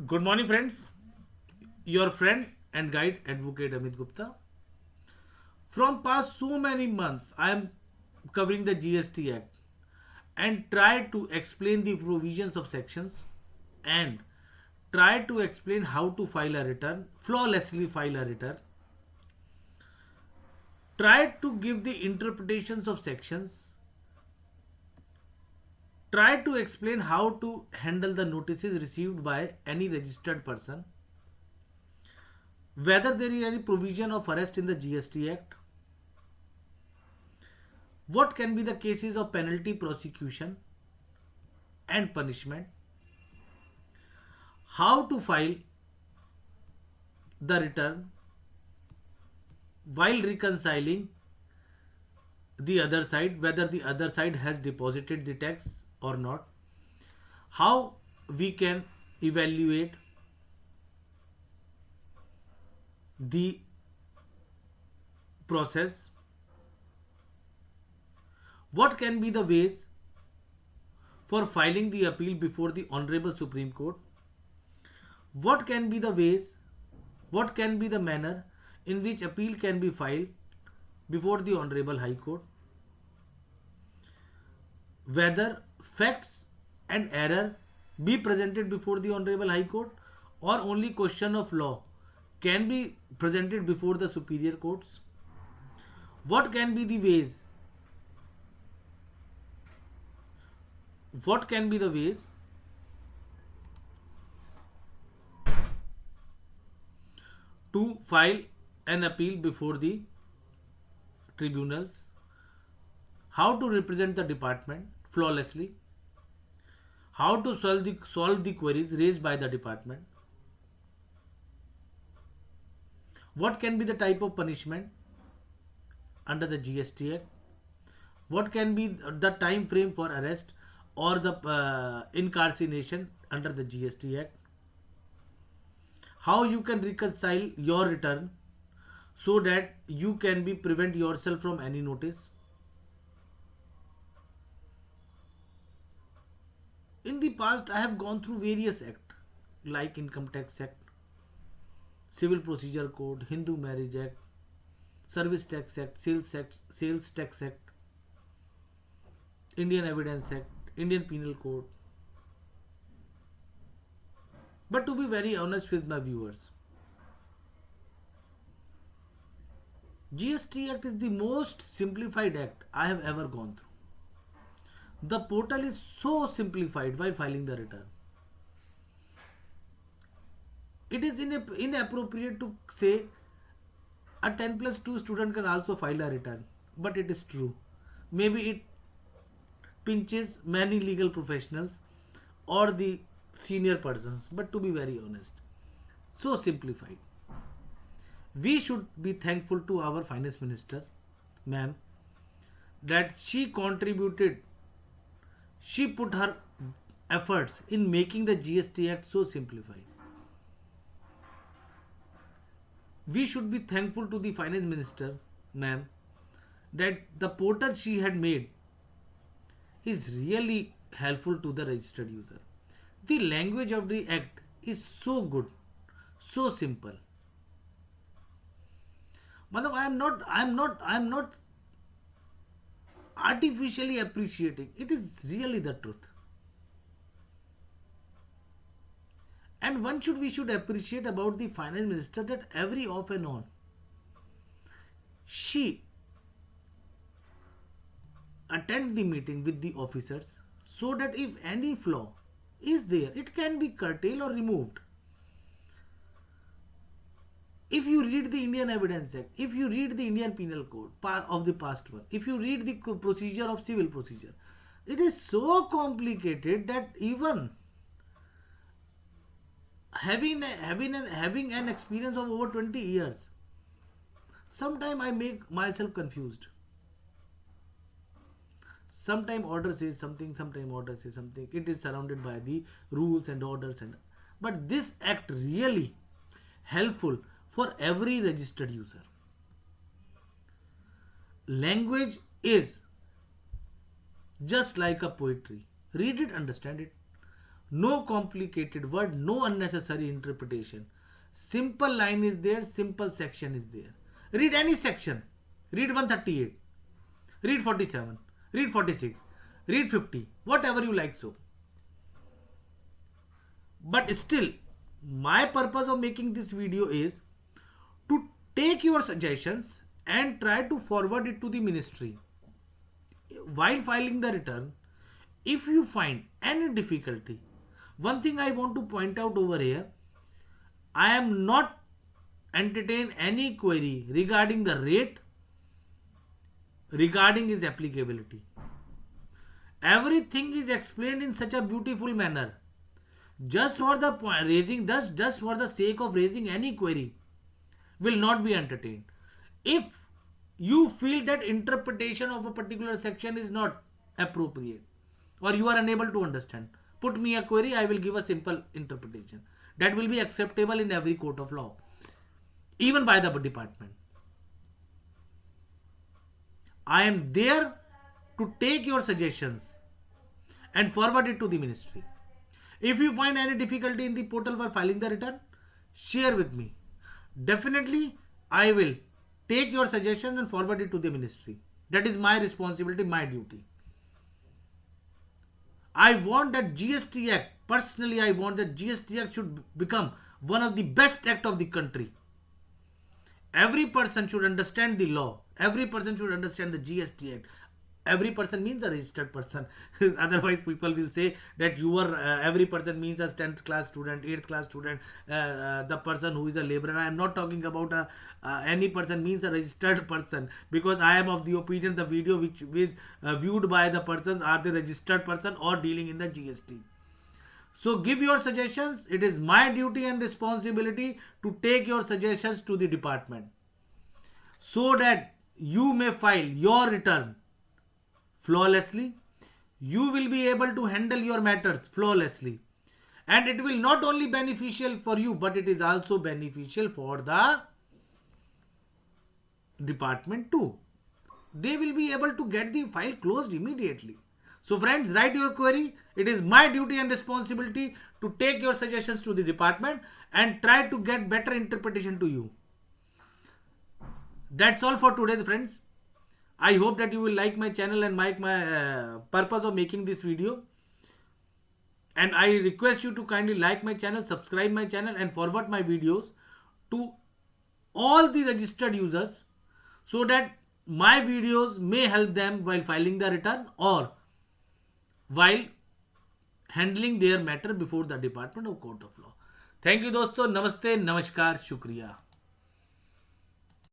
Good morning, friends. Your friend and guide, Advocate Amit Gupta. From past so many months, I am covering the GST Act and try to explain the provisions of sections and try to explain how to file a return, flawlessly file a return, try to give the interpretations of sections, try to explain how to handle the notices received by any registered person, whether there is any provision of arrest in the GST Act, what can be the cases of penalty, prosecution, and punishment, how to file the return while reconciling the other side, whether the other side has deposited the tax or not, how we can evaluate the process, what can be the ways for filing the appeal before the Honorable Supreme Court, what can be the ways, what can be the manner in which appeal can be filed before the Honorable High Court, whether facts and error be presented before the Honorable High Court or only question of law can be presented before the superior courts, what can be the ways, what can be the ways to file an appeal before the tribunals, how to represent the department flawlessly, how to solve the queries raised by the department, what can be the type of punishment under the GST Act, what can be the time frame for arrest or the incarceration under the GST Act, how you can reconcile your return so that you can be prevent yourself from any notice. In the past, I have gone through various acts like Income Tax Act, Civil Procedure Code, Hindu Marriage Act, Service Tax Act, Sales Tax Act, Indian Evidence Act, Indian Penal Code. But to be very honest with my viewers, GST Act is the most simplified act I have ever gone through. The portal is so simplified while filing the return. It is inappropriate to say a 10 plus 2 student can also file a return, but it is true. Maybe it pinches many legal professionals or the senior persons, but to be very honest, so simplified. We should be thankful to our finance minister, ma'am, that she contributed, she put her efforts in making the GST Act so simplified. We should be thankful to the finance minister, ma'am, that the portal she had made is really helpful to the registered user. The language of the act is so good, so simple. Madam, I am not artificially appreciating. It is really the truth. And we should appreciate about the finance minister that every off and on she attend the meeting with the officers so that if any flaw is there, it can be curtailed or removed. If you read the Indian Evidence Act, if you read the Indian Penal Code of the past one, if you read the procedure of civil procedure, it is so complicated that even having an experience of over 20 years, sometimes I make myself confused. Sometime order says something, sometime order says something. It is surrounded by the rules and orders, and but this act really helpful for every registered user. Language is just like a poetry. Read it, understand it. No complicated word, no unnecessary interpretation. Simple line is there, simple section is there. Read any section. Read 138. Read 47. Read 46. Read 50. Whatever you like so. But still, my purpose of making this video is to take your suggestions and try to forward it to the ministry. While filing the return, if you find any difficulty, one thing I want to point out over here, I am not entertain any query regarding the rate, regarding its applicability. Everything is explained in such a beautiful manner. Just for the raising, thus just for the sake of raising any query, will not be entertained. If you feel that interpretation of a particular section is not appropriate or you are unable to understand, put me a query, I will give a simple interpretation that will be acceptable in every court of law, even by the department. I am there to take your suggestions and forward it to the ministry. If you find any difficulty in the portal for filing the return, share with me. Definitely, I will take your suggestion and forward it to the ministry. That is my responsibility, my duty. I want that GST Act, personally I want that GST Act should become one of the best act of the country. Every person should understand the law. Every person should understand the GST Act. Every person means a registered person. Otherwise, people will say that you are every person means a 10th class student, 8th class student, the person who is a laborer. I am not talking about any person means a registered person, because I am of the opinion the video which is viewed by the persons are the registered person or dealing in the GST. So give your suggestions. It is my duty and responsibility to take your suggestions to the department so that you may file your return flawlessly. You will be able to handle your matters flawlessly, and it will not only beneficial for you, but it is also beneficial for the department too. They will be able to get the file closed immediately. So friends, write your query. It is my duty and responsibility to take your suggestions to the department and try to get better interpretation to you. That's all for today, friends. I hope that you will like my channel and like my purpose of making this video. And I request you to kindly like my channel, subscribe my channel and forward my videos to all the registered users so that my videos may help them while filing the return or while handling their matter before the Department of Court of Law. Thank you दोस्तों, नमस्ते, नमस्कार, शुक्रिया.